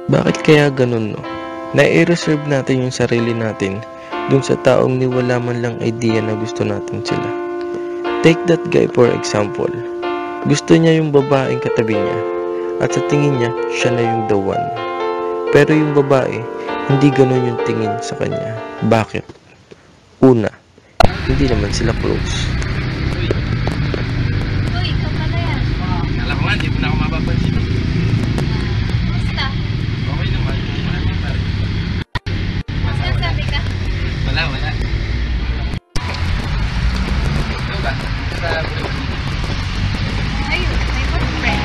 Bakit kaya ganun, no? Na-i-reserve natin yung sarili natin dun sa taong ni wala man lang idea na gusto natin sila. Take that guy for example. Gusto niya yung babaeng katabi niya at sa tingin niya, siya na yung the one. Pero yung babae, hindi ganun yung tingin sa kanya. Bakit? Una, hindi naman sila close. Uy, ikaw pala yan. Alam ko nga, hindi mo na ako mapapansin. Kumusta? Okay naman. Maraming pare. Sinasabi ka? Wala. Ano ba? Ayun, may boyfriend.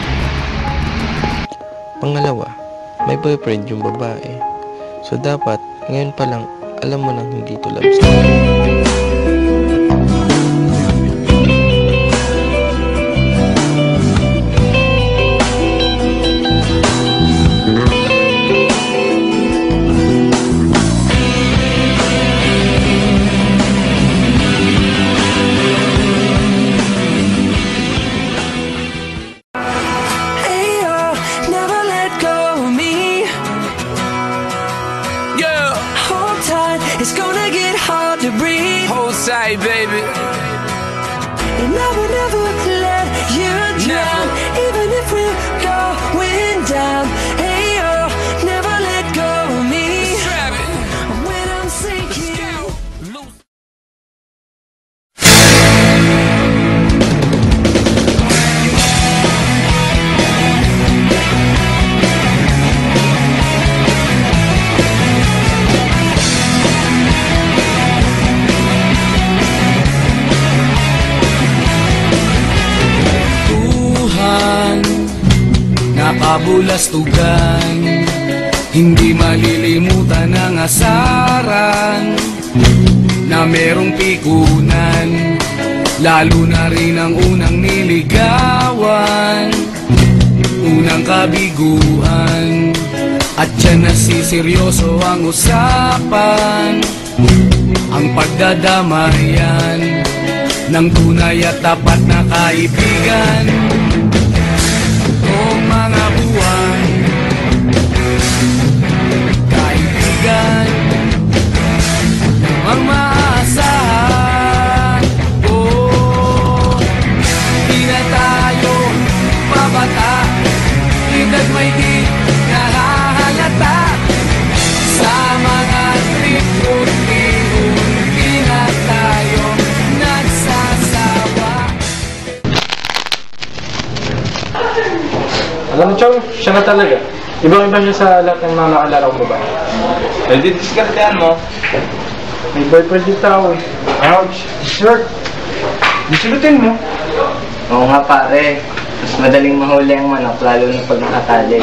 Pangalawa, may boyfriend yung babae. So dapat, ngayon pa lang, alam mo nang hindi to love story. It's gonna get hard to breathe. Hold tight, baby. And I will never let you down. Even if we're going down. Hey, oh, never let go of me. When I'm sinking. Nakabulastugan, hindi malilimutan ang asaran na merong pikunan, lalo na rin ang unang niligawan, unang kabiguan, at dyan nasiseryoso ang usapan, ang pagdadamayan ng tunay at tapat na kaibigan. Noong mga buwan, kaibigan, ang maasahan. Oh, di na tayo babata, edad may di nahahalata. Sa mga trip-trip-trip, di na tayo nagsasawa. Alam mo, Chong, siya na talaga. Ibang-iba siya sa lahat ng mga nakalala kong babae. Pwede diskartehan mo. May boyfriend yung tao eh. Ouch! Shirt! Disulutin mo. Oo nga pare, mas madaling mahuli ang manok lalo na pag nakatali.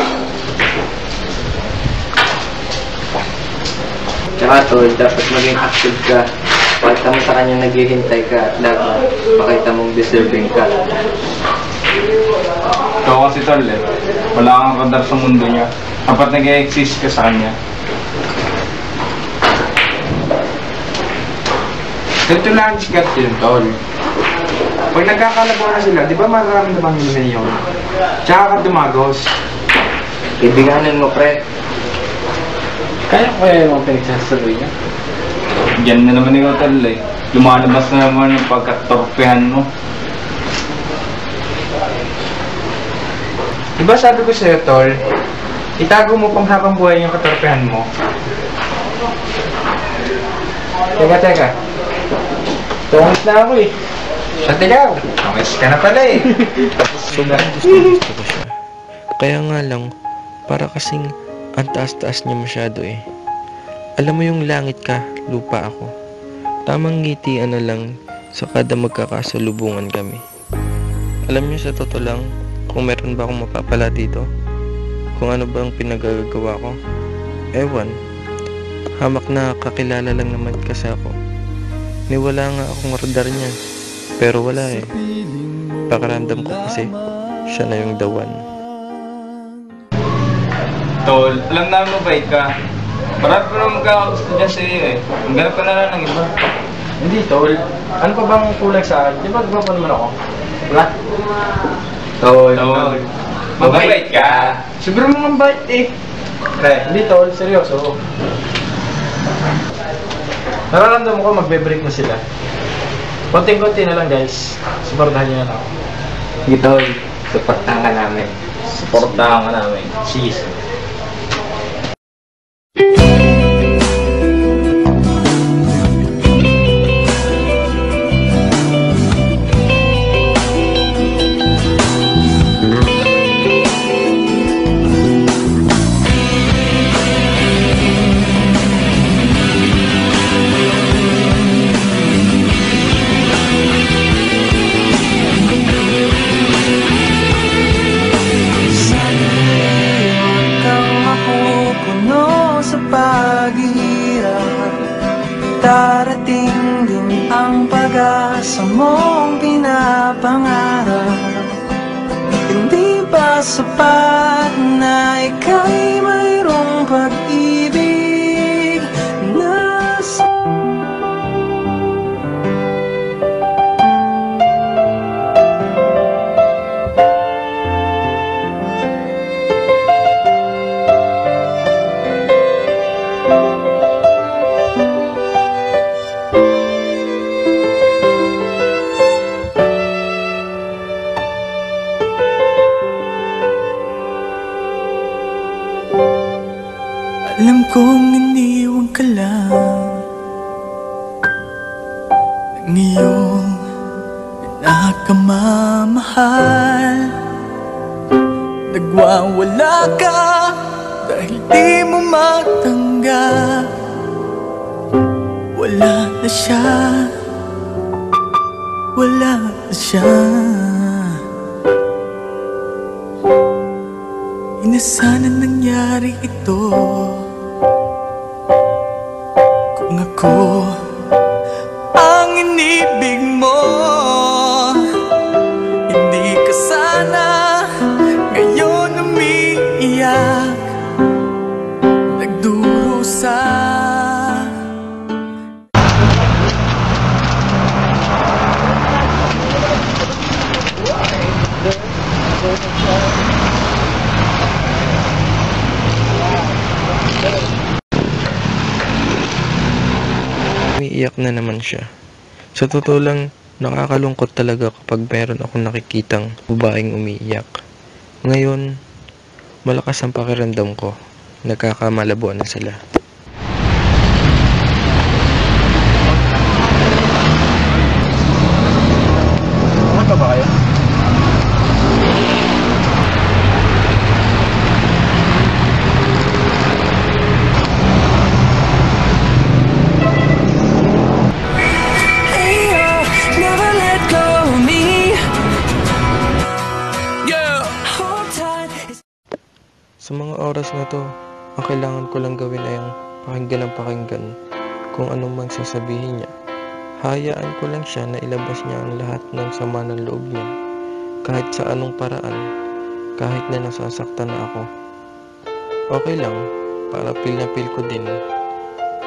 Tsaka tol, dapat maging active ka. Pakita mo sa kanya naghihintay ka at lahat pakita mong deserving ka. Ikaw kasi tol eh. Wala kang radar sa mundo niya. Dapat nag-e-exist ka sa kanya. Ganito na ang diskarte yun, tol. Pag nagkakalabo na sila, di ba mararamdaman nila yun? Tsaka ka dumagos. Ibiganan mo pre. Kaya ko kaya yung pinagsasabi niya? Yan na naman ikaw tol eh. Lumalabas na naman yung pagkatorpehan mo. Diba sabi ko sa'yo, tol, itago mo pang habang buhay yung katorpehan mo. Teka. Tungis na ako eh. Siya ikaw. Tungis ka na pala eh. Sobrang gusto ko siya. Kaya nga lang, para kasing ang taas-taas niya masyado eh. Alam mo yung langit ka, lupa ako. Tamang ngitian na lang sa kada magkakasalubungan kami. Alam niyo sa totoo lang, kung meron ba akong mapapala dito, kung ano bang pinagagawa ko, ewan, hamak na kakilala lang naman kasi ako. Niwala nga akong radar niya, pero wala eh. Pakaramdam ko kasi, siya na yung the one. Tol, alam namin mabait ka. Marami pa naman magkakagusto dyan sa iyo eh. Maghanap ka na lang ng iba. Hindi, tol. Ano pa bang kulang sa akin? Di ba gwapo naman ako? Wala? Tol, mabait ka. Sobrang mabait eh. Pre. Hindi tol, seryoso. Nararamdaman ko magbe-break na sila. Konting-konti na lang guys. Supportahan niyo na ako. Gito, supportahan ka namin. Suportahan ka namin. Cheese. Darating din ang pag-asa mong pinapangarap. Hindi ba sapat na ika'y mayroong pag-ibig na alam kong iniwan ka lang ng iyong pinakamamahal. Nagwawala ka dahil di mo matanggap. Wala na siya, wala na siya. Sana nangyari ito kung ako ang inibig mo. Hindi ka sana ngayon umiiyak, nagdurusa. Umiiyak na naman siya. Sa totoo lang, nakakalungkot talaga kapag meron akong nakikitang babaeng umiiyak. Ngayon, malakas ang pakiramdam ko. Nagkakamalabuan na sila. Ano ba kayo? Sa mga oras na to, ang kailangan ko lang gawin ay ang pakinggan ng pakinggan kung anong man sasabihin niya. Hayaan ko lang siya na ilabas niya ang lahat ng sama ng loob niya, kahit sa anong paraan, kahit na nasasaktan na ako. Okay lang, para feel na feel ko din.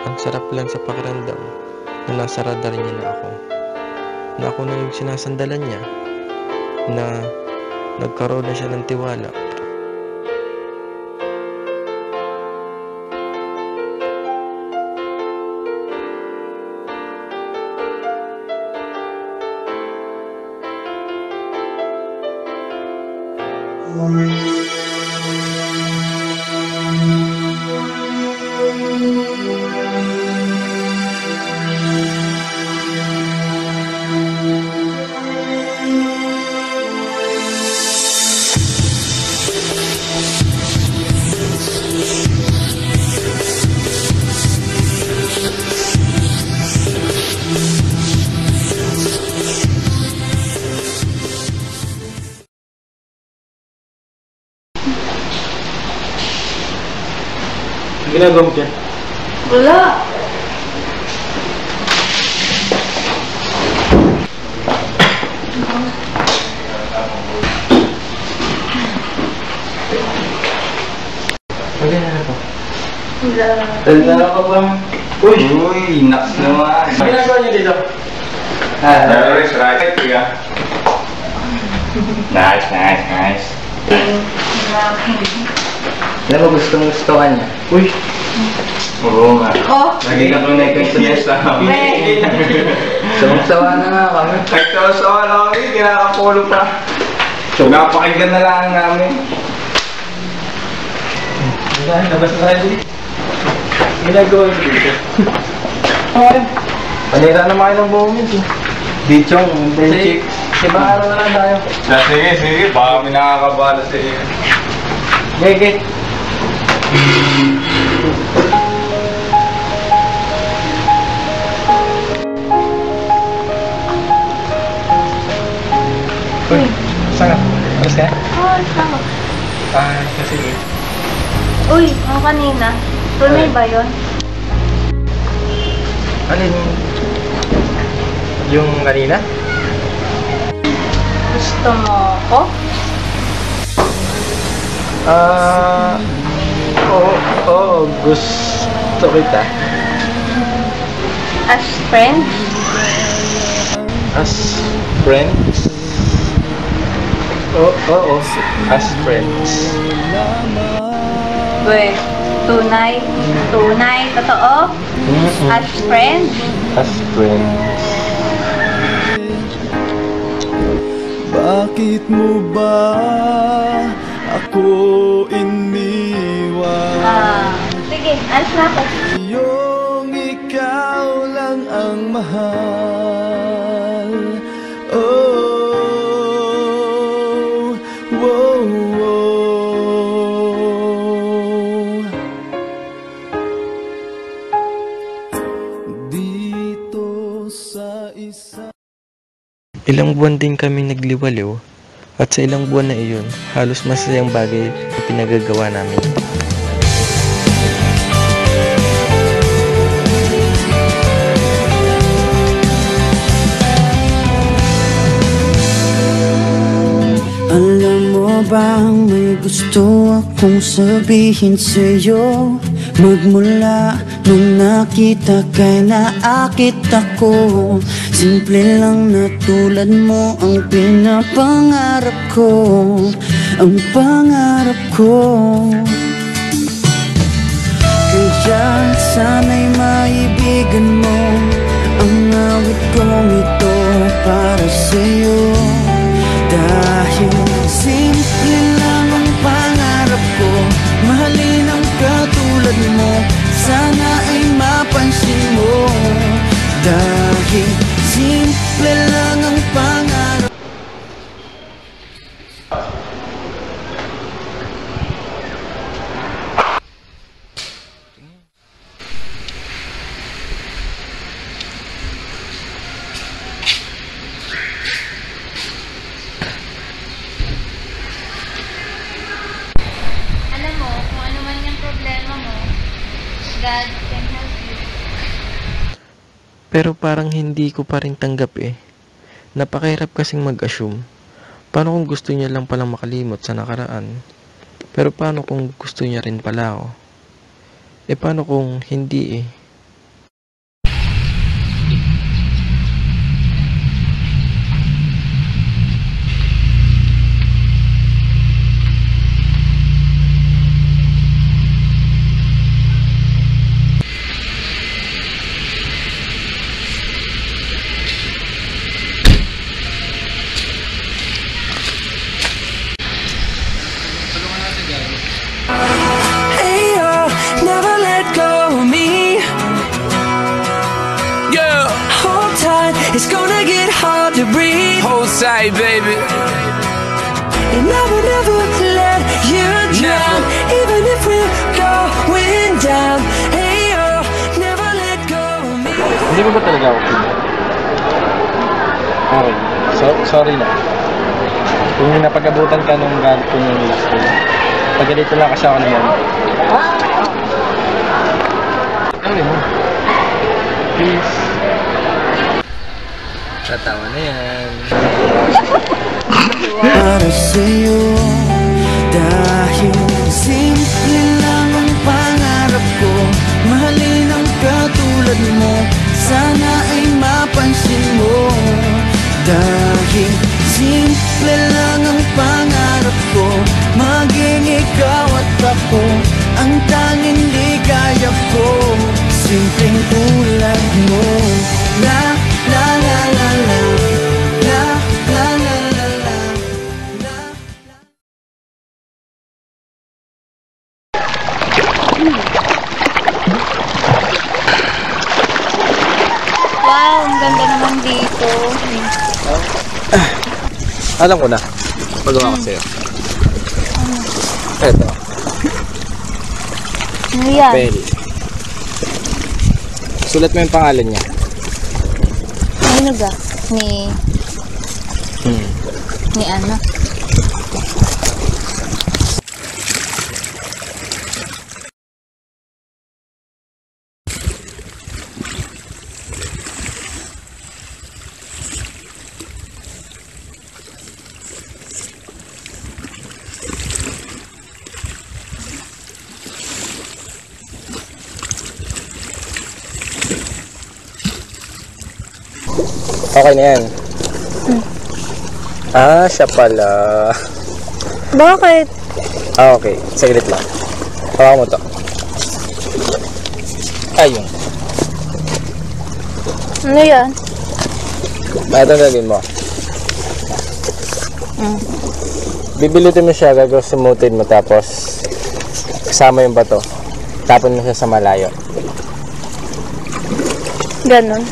Ang sarap lang sa pakiramdam na nasa radar niya na ako. Na ako na yung sinasandalan niya, na nagkaroon na siya ng tiwala. Ginagawa mo dyan? Wala. Tanda ka ba? Uy, naks naman. Ano ginagawa niyo dito? Nice, right? Nice. Alam mo, gusto ka niya. Uy! Oo nga. Oh, Lagi ka tunay kang siyesta. Sawang-sawa na nga kami. Kahit sawa-sawa na kami, kinakapulo pa. So, napakinggan na lang namin. Labas na tayo dito. Ginagawa ko dito. Okay. Panira naman kayo ng buong yun. Bichong, benchik. Diba araw na lang tayo? Sige, baka may nakakabala sa iyo. Gigit. Uy, saan ka? Alas ka? oh, tama. Kasi Uy, ang kanina. Tunay ba yun? alin? Yung kanina? Gusto mo ko? Oo, gusto kita. As friends? As friends? Oo, as friends. Uy, tunay? Tunay? Totoo? As friends? As friends. Bakit mo ba ako iniwan? Sige, alis na ako. Yung ikaw lang ang mahal. Oh, wow, wow. Dito sa isa. Ilang buwan din kami nagliwaliw at sa ilang buwan na iyon, halos masayang bagay ang pinagagawa namin. Alam mo bang may gusto akong sabihin sa'yo? Magmula nung nakita kay naakit ako. Simple lang na tulad mo ang pinapangarap ko. Ang pangarap ko. Kaya sana'y maibigan mo ang awit kong ito para sa'yo. Dahil simple lang ang pangarap ko, mahalin ang katulad mo, sana ay mapansin mo. Dahil simple lang ang pangarap. Alam mo, kung ano man yung problema mo, God can help you. Pero parang hindi ko pa rin tanggap eh. Napakahirap kasing mag-assume. Paano kung gusto niya lang palang makalimot sa nakaraan? Pero paano kung gusto niya rin pala ako? Eh paano kung hindi eh? Hey, oh, never let go of me. Yeah, Hold tight, it's gonna get hard to breathe. hold tight, baby. And I will never let you down, even if we're going down. Hey, oh, never let go of me. Hindi mo ba talaga ako pinag? Okay. Sorry na. Kung may napag-abutan ka nung ganito yung last ko. Paggalito lang kasi ako naman. Ano mo? Please. Tatawa na yan. Para sa'yo, dahil simple lang ang pangarap ko, mahalin ang katulad mo, sana ay mapansin mo. Dahil simple lang ang pangarap ko, maging ikaw at ako. Alam ko na. Magawa ko sa'yo. Ito. Ano yan? Pel. Sulat mo yung pangalan niya. Ano ba? Ni ano? Okay na yan. Ah, siya pala. Bakit? Ah, okay. Saglit lang. Hawakan mo to. Ayun. Ano yan? Ito ang gagawin mo. Bibilitin mo siya, gagawin mo tapos kasama yung bato. Tapon mo siya sa malayo. Ganon.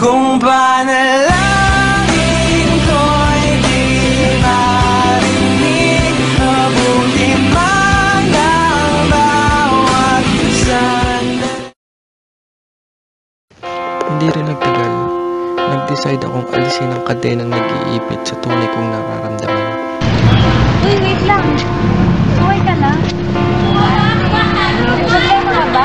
Kung panalangin ko'y di marinig, mabuti man ang bawat sandali. Hindi rin nagtagal. Nag-decide akong alisin ang kadenang nag-iipit sa tunay kong nararamdaman. Uy, wait lang. Suway ka na. Problema ka ba?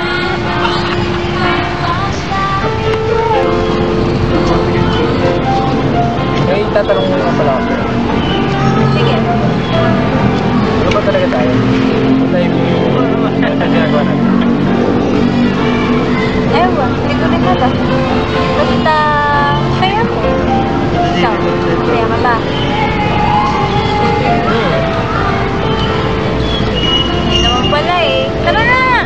Ay, tatanong mo naman pala ako. Sige. Ano ba talaga tayo? Ano tayo yung ginagawa natin? Ewan, hindi ko rin alam. Basta, saya ko. Ikaw, saya ka ba? Hindi naman pala eh. Tara na!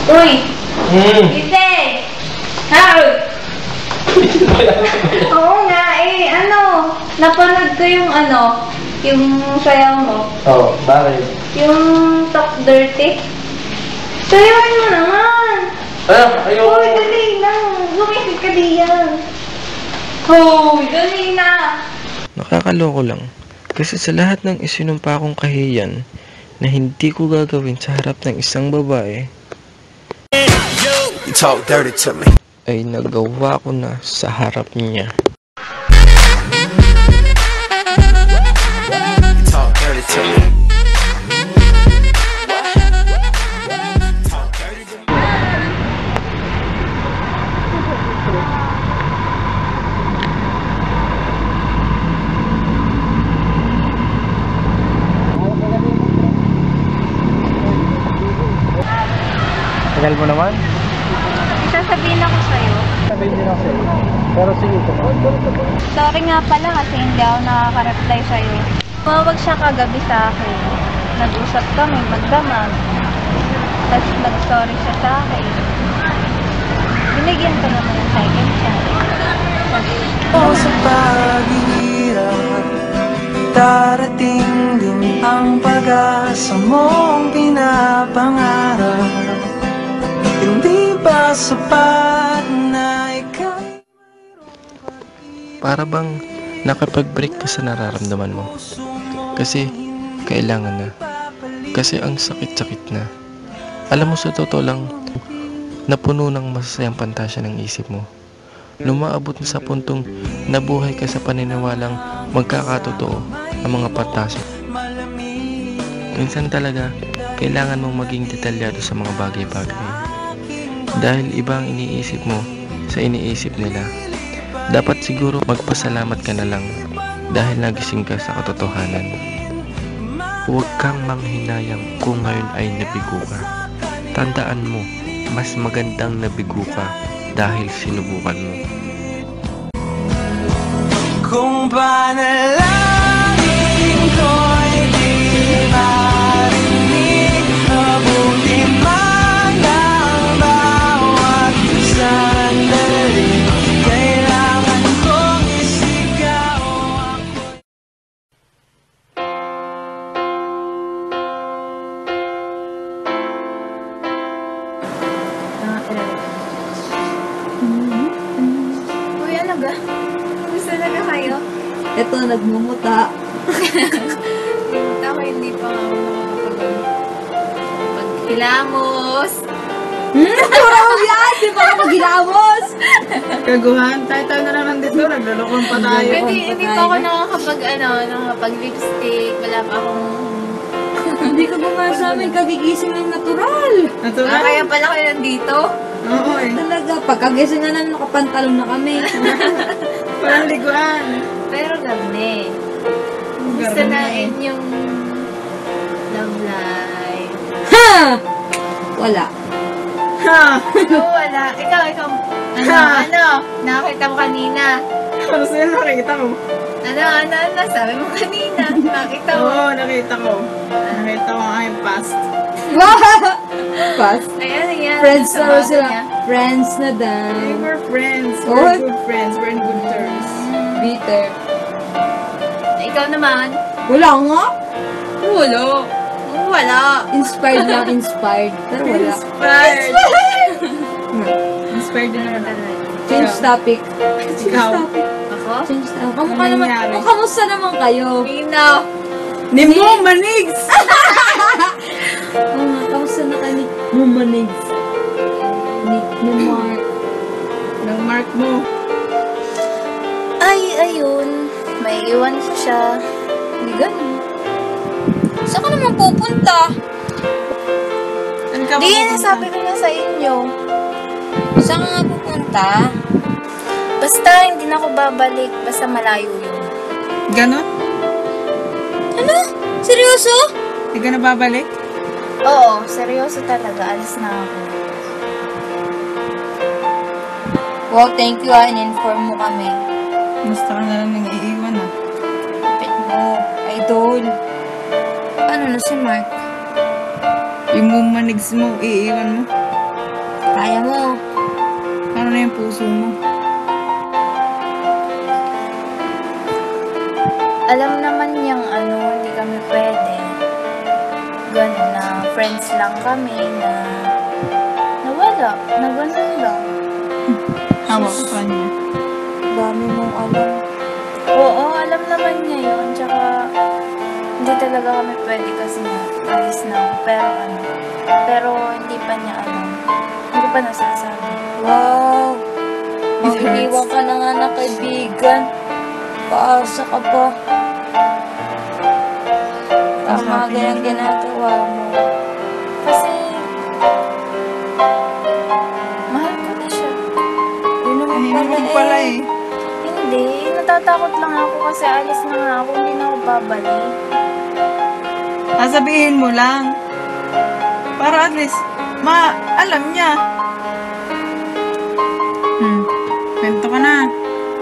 Uy! Gising! Harold! Oo nga eh, napanood ko yung yung sayaw mo. Oo, bakit? Yung Talk Dirty. Sayawin mo naman! Ayoko. Hoy, dali na! Lumisig ka diyan! Hoy, dali na! Nakakaloko lang. Kasi sa lahat ng isinumpa kong kahiyan na hindi ko gagawin sa harap ng isang babae, You talk dirty to me. ay nagawa ko na sa harap niya. You talk dirty to me. Tagal mo naman? Sasabihin ako sa'yo. Sabihin din ako sa'yo. Pero sige ko. Sorry nga pala kasi hindi ako nakaka-reply sa'yo. Tumawag siya kagabi sa akin. Nag-usap kami, magdamag. Tapos nag-sorry siya sa akin. Binigyan ko naman ng second chance. Sa paghihirap, darating din ang pag-asa mong pinapangarap. Hindi ba sapat na ikaw? Para bang nakapag-break ka sa nararamdaman mo. Kasi kailangan na. Kasi ang sakit-sakit na. Alam mo, sa totoo lang, napuno ng masasayang pantasya ng isip mo. Lumaabot na sa puntong nabuhay ka sa paniniwalang magkakatotoo ang mga pantasya. Minsan talaga, kailangan mong maging detalyado sa mga bagay-bagay. Dahil iba ang iniisip mo sa iniisip nila. Dapat siguro magpasalamat ka na lang dahil nagising ka sa katotohanan. Huwag kang manghinayang kung ngayon ay nabigo ka. Tandaan mo, mas magandang nabigo ka dahil sinubukan mo. Kung panalangin ko'y di marinig, Ito, nagmumuta. Ako hindi pa nga ako maghilamos. Natural yan! Di ba ako maghilamos? Kaguhan, tayo na lang nandito, naglalokon pa tayo. Hindi pa ako nakakapag-lipstick. Wala pa akong... Hindi ka gumasamin kagigising ng natural. Natural? Kaya pala kayo nandito. Oo eh. Talaga, pagkagising na nakapantalon na kami. Walang liguan. Pero gabi. Gusto na yung love life. Ha! Wala. Ha! Wala. Ikaw. Ano? Nakakita mo kanina. Ano sa'yo nakita mo? Ano? Sabi mo kanina. Nakita mo. Oo, nakita ko. Nakita ko ang aking past. Past. Ay, ano yan? Friends Sa na bago sila. niya. Friends na We dahil. were friends. Oh. We're good friends. We're in good terms. Bitter. Ikaw naman. Wala nga. Wala. Inspired lang, inspired. Pero wala. Inspired. Inspired din naman. Change topic. Ikaw. Ako? Change topic. Kamukha Ano naman. nangyari? Kamusta naman kayo? Nino. Nimo, manigs! Oo nga, kamusta na kayo ni Mumanigs? Ni Mark. Nang mark mo. Ay, ayun. May iwan ko siya. Hindi ganun. Saan ka naman pupunta? Saan ka Di, mapupunta? sabi ko na sa inyo. Saan ka nga pupunta? Basta, hindi na ako babalik. Basta malayo yun. Ganon? Ano? Seryoso? Hindi ka na babalik? Oo, seryoso talaga. Alis na ako. Wow, thank you in-inform mo kami. Basta ka na lang nang iiwan ah. Pet mo, idol. Ano na si Mark? Yung manigs mo, iiwan mo. Kaya mo. Ano na yung puso mo? Alam naman niyang hindi kami pwede. Ganun na, friends lang kami na nawala, na ganun lang. Hawak ko pa niya. Dami mong alam. Oo, alam naman niya yun. Tsaka, hindi talaga kami pwede kasi nga, alis na ako. Pero hindi pa niya alam. Hindi pa nasasabi. Wow. It hurts. Mag-iwan ka na nga na kaibigan. Paasa ka pa. Tama ganyan ginagawa mo. Kasi, mahal ko na siya. Yun naman Ay, pala naman pala eh. Hindi, natatakot lang ako kasi alis na nga ako, hindi na ako babalik. Sasabihin mo lang. Para at least, alam niya. Kwento ka na.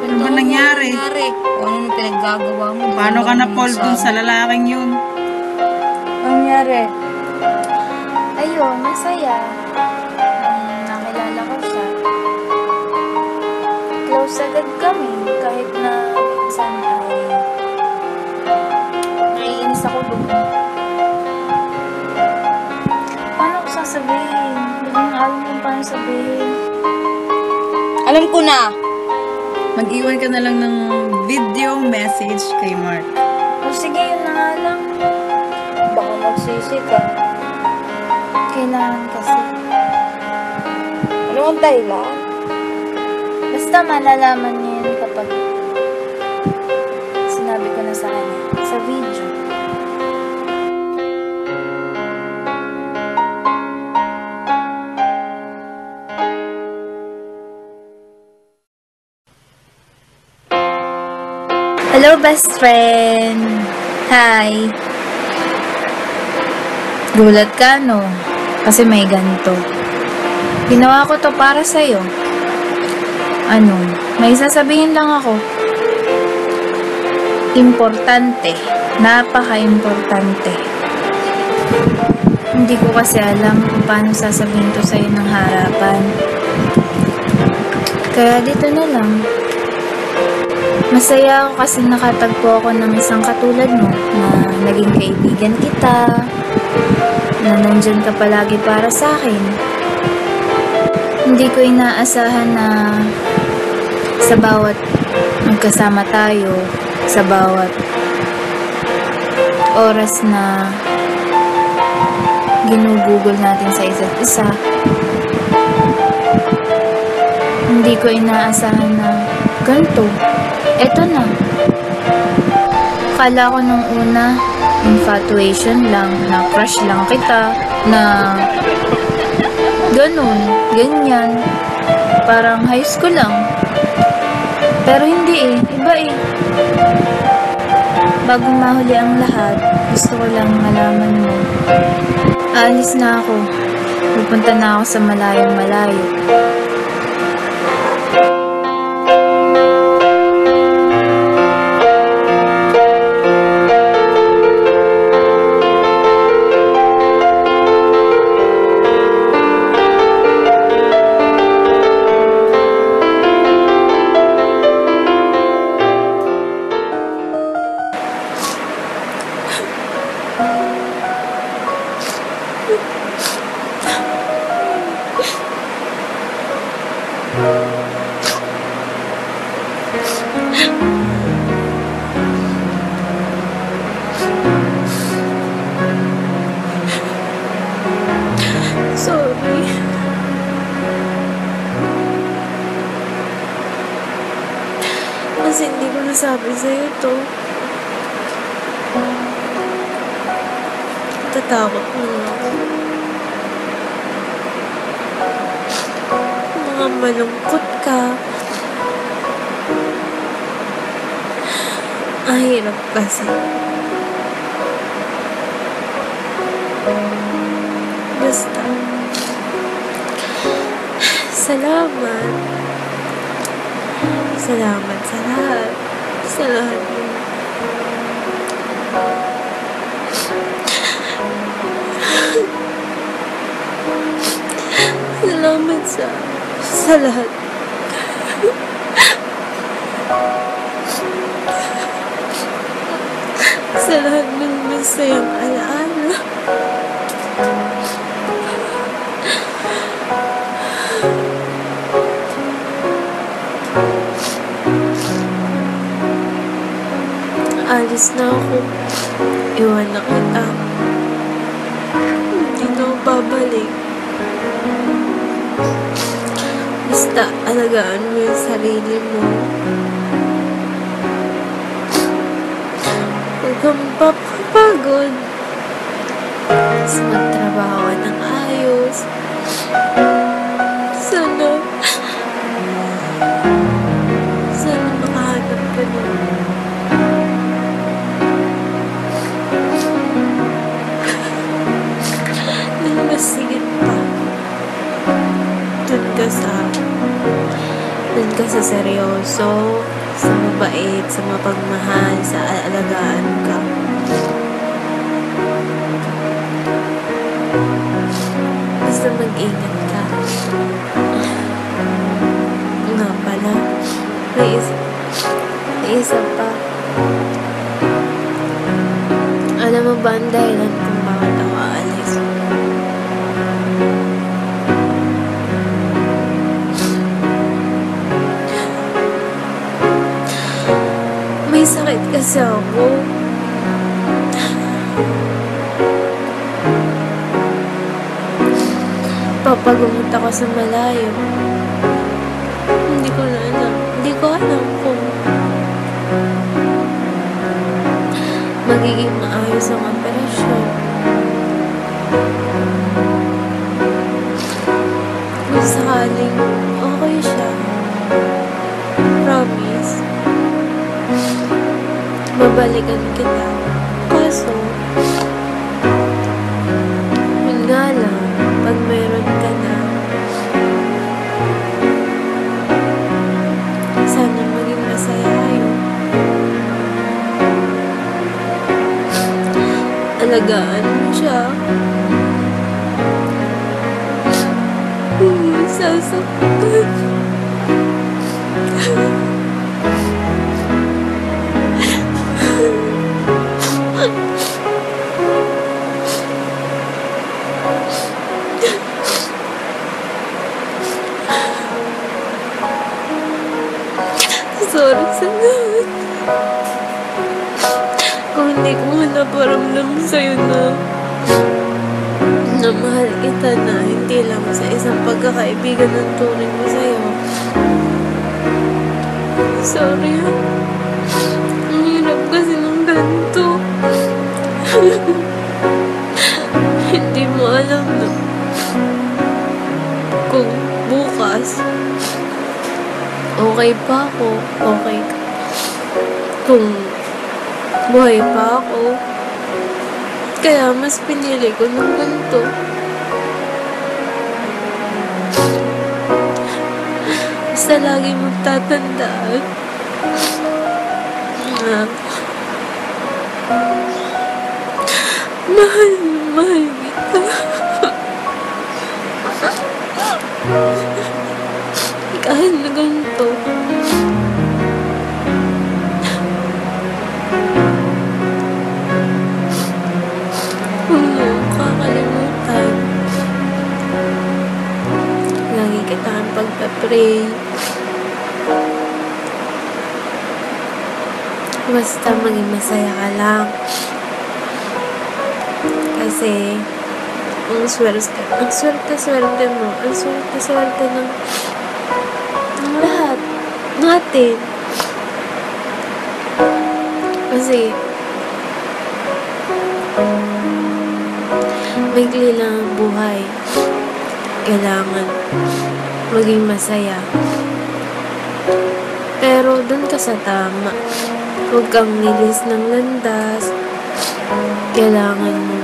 Ano ba nangyari? O ano na pinaggagawa mo? Paano ka na-fall dun sa lalaking yun? Anong nangyari? Ayun, masaya. Nakilala ko siya. Close agad kami, kahit na minsan ay naiinis ako doon. Paano ko sasabihin? Hindi ko na alam kung paano sabihin. Alam ko na. Mag-iwan ka na lang ng video message kay Mark. O sige, yun na nga lang. Baka magsisi ka. Kailangan kasi. Ano ang dahilan? Basta malalaman niya yun kapag sinabi ko na sa kanya. Sa video. Hello, best friend. Hi. Gulat ka, no? Kasi may ganito. Ginawa ko to para sa'yo. May sasabihin lang ako. Importante. Napaka-importante. Hindi ko kasi alam kung paano sasabihin to sa'yo ng harapan. Kaya dito na lang. Masaya ako kasi nakatagpo ako ng isang katulad mo na naging kaibigan kita, na nandyan ka palagi para sa akin. Hindi ko inaasahan na sa bawat magkasama tayo, sa bawat oras na ginugugol natin sa isa't isa. Hindi ko inaasahan na ganito. Eto na. Akala ko nung una, infatuation lang, na crush lang kita, na ganun, ganyan. Parang high school lang. Pero hindi iba Bago mahuli ang lahat, gusto ko lang malaman mo. Aalis na ako. Pupunta na ako sa malayong malayo. Sorry. Kasi hindi ko nasabi sa'yo to. Natatakot mo ako. Mga malungkot ka. Ang hirap kasi. Basta. Salamat. Salamat sa lahat. Sa lahat mo. Salamat sa lahat. Sa lahat ng masayang alaala. Alis na ako. Iwan na kita. Hindi na ako babalik. Basta alagaan mo yung sarili mo. Huwag kang papapagod. Tapos magtrabaho ng ayos. Sana makahanap ka na. Nang masigit pa. Doon ka sa seryoso, sa mabait, sa mapagmahal, sa alagaan ka. Basta mag-ingat ka. Nga pala, may isa pa. Alam mo ba ang dahilan kung bakit ako aalis? May sakit kasi ako. Papagamot ako sa malayo. Hindi ko alam kung magiging maayos ang operasyon. Kung sakaling okay siya, promise, babalikan kita. Kaso, yun nga lang, pag meron ka na, sana maging masaya yun. Alagaan mo siya. Sasaktan. Sorry sa lahat. iparamdam sa'yo na mahal kita na hindi lang sa isang pagkakaibigan ng turing mo sa'yo. Sorry. Ang hirap kasi ng ganito. Hindi mo alam na kung bukas okay pa ako, okay ka. Kung buhay pa ako, kaya mas pinili ko ng ganito. Basta lagi magtatandaan na mahal kita. Kahit na ganito. Huwag mo kakalimutan. Lagi kitang pagpa-pray. Basta maging masaya ka lang. Kasi ang swerte mo, ang swerte ng lahat natin. Kasi maikli lang ang buhay. Kailangan maging masaya. Pero dun ka sa tama. Huwag kang nilis ng landas. Kailangan mo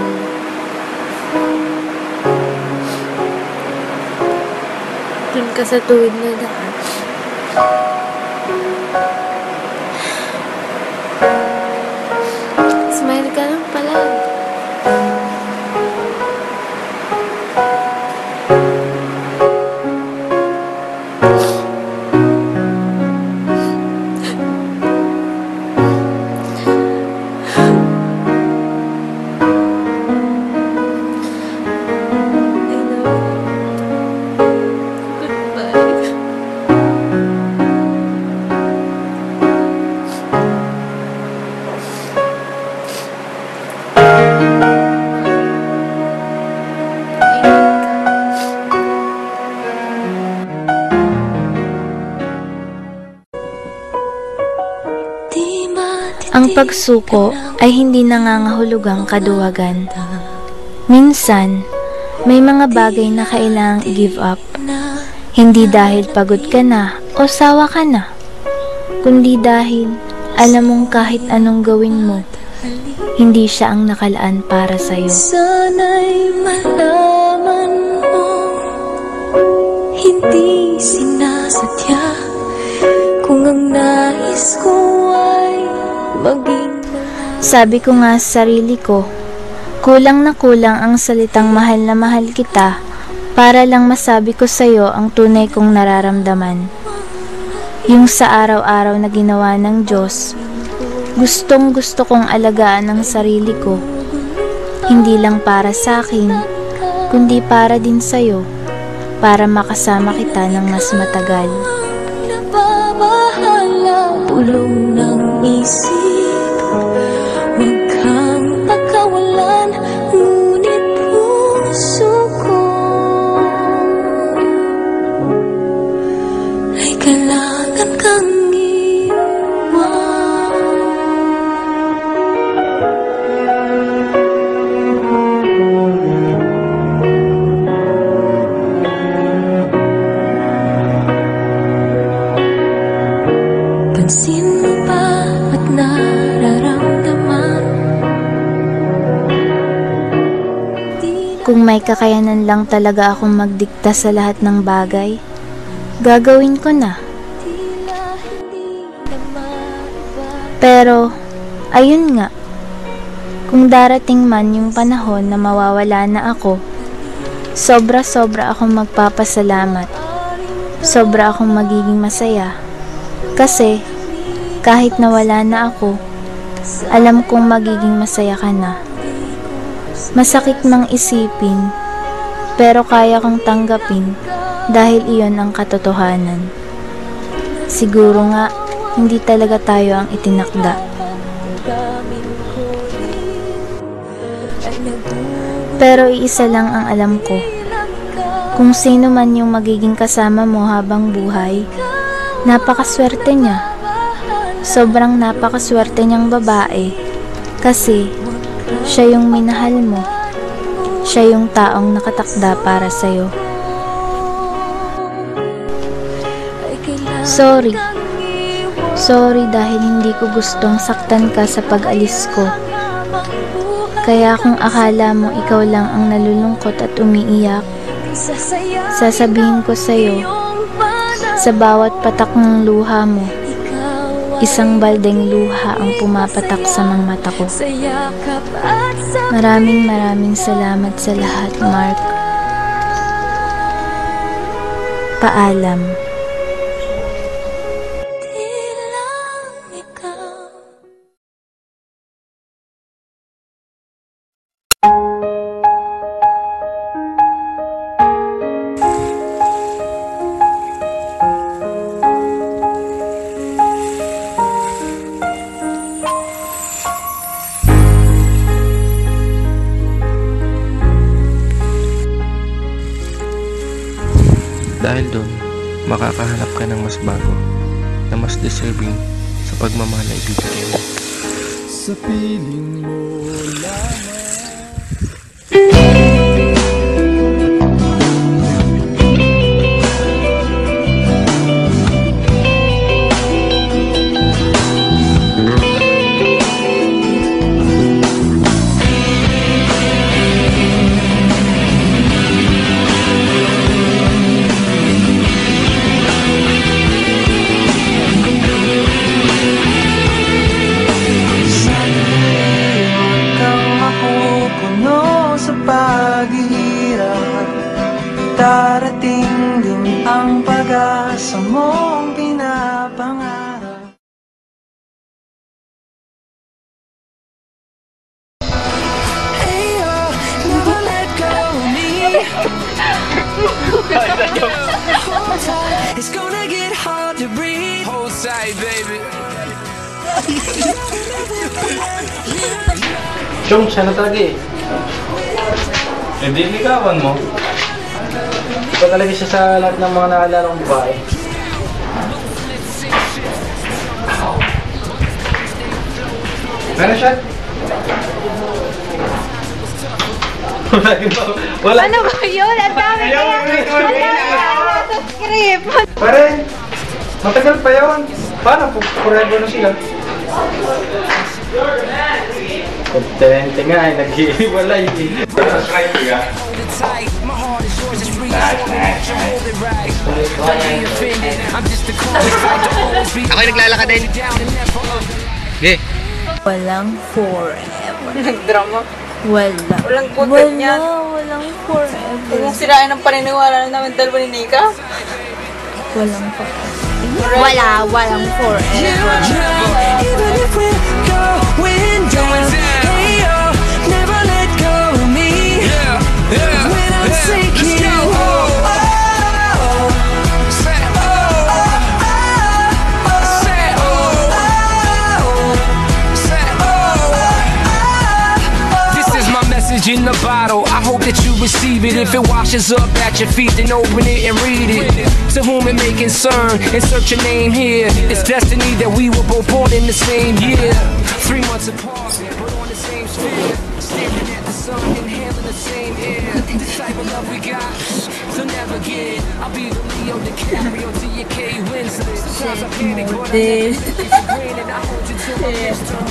dun ka sa tuwid na daan. Smile ka lang palagi. Ang pagsuko ay hindi nangangahulugang kaduwagan. Minsan, may mga bagay na kailangang i-give up. Hindi dahil pagod ka na o sawa ka na, kundi dahil alam mong kahit anong gawin mo, hindi siya ang nakalaan para sa'yo. Sana'y malaman mo, hindi sinasadya, kung ang nais ko ay maging. Sabi ko nga sa sarili ko, kulang na kulang ang salitang mahal na mahal kita para lang masabi ko sa'yo ang tunay kong nararamdaman. Yung sa araw-araw na ginawa ng Diyos, gustong gusto kong alagaan ang sarili ko. Hindi lang para sa akin, kundi para din sa'yo, para makasama kita ng mas matagal. Nababahala, pulong ng isip, huwag kang pagkawalan, ngunit puso ko ay kailangan kang iwan. Pansin mo ba at nararamdaman? Kung may kakayanan lang talaga akong magdikta sa lahat ng bagay, gagawin ko na. Pero, ayun nga, kung darating man yung panahon na mawawala na ako, sobra-sobra akong magpapasalamat. Sobra akong magiging masaya. Kasi, kahit nawala na ako, alam kong magiging masaya ka na. Masakit mang isipin, pero kaya kong tanggapin dahil iyon ang katotohanan. Siguro nga, hindi talaga tayo ang itinakda. Pero iisa lang ang alam ko. Kung sino man yung magiging kasama mo habang buhay, napakaswerte niya. Sobrang napakaswerte niyang babae kasi siya yung minahal mo. Siya yung taong nakatakda para sa'yo. Sorry. Sorry dahil hindi ko gustong saktan ka sa pag-alis ko. Kaya kung akala mo ikaw lang ang nalulungkot at umiiyak, sasabihin ko sa'yo, sa bawat patak ng luha mo, isang baldeng luha ang pumapatak sa mga mata ko. Maraming salamat sa lahat, Mark. Paalam. Dahil doon, makakahanap ka ng mas bago na mas deserving sa pagmamahal na ibibigay mo. Sa piling mo lamang. Darating din ang pag-asa mong pinapangarap. Hey, oh, never let go of me. It's gonna get hard to breathe. Hold tight, baby. Chong, siya na talaga eh. Hindi ligawan mo. Ito talaga siya sa lahat ng mga nakalarong babae. Ano siya? Wala. Ano ba yun? Ang dami kaya sa script. Pare, matagal pa yun. Paano? Forever na sila. Kontente nga eh, nag-iiwalay eh. Subscribe ka? Ako'y naglalakad din. Okay. Walang forever. Nagdrama. Wala. Walang content yan. Walang forever. Huwag mong sirain ang paniniwala namin dalawa ni Nika. Walang forever. Walang forever. Even if we're going down, hey, oh, never let go of me. When I'm sinking, in the bottle, I hope that you receive it. If it washes up at your feet, then open it and read it. To whom it may concern, insert your name here. It's destiny that we were both born in the same year, 3 months apart, but on the same sphere. Staring at the sun, inhaling the same air. The type of love we got, so never get. I'll be the Leo DiCaprio to your Kay Winslet. Sometimes I panic, but I never take it for granted. I hold you till my lips turn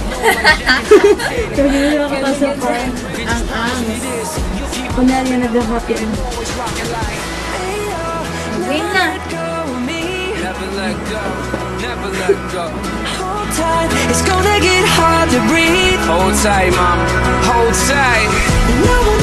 Kunyari na nag-happy. Wait na. Never let go, never let go. hold tight, it's gonna get hard to breathe. Hold tight, mama, hold tight. No one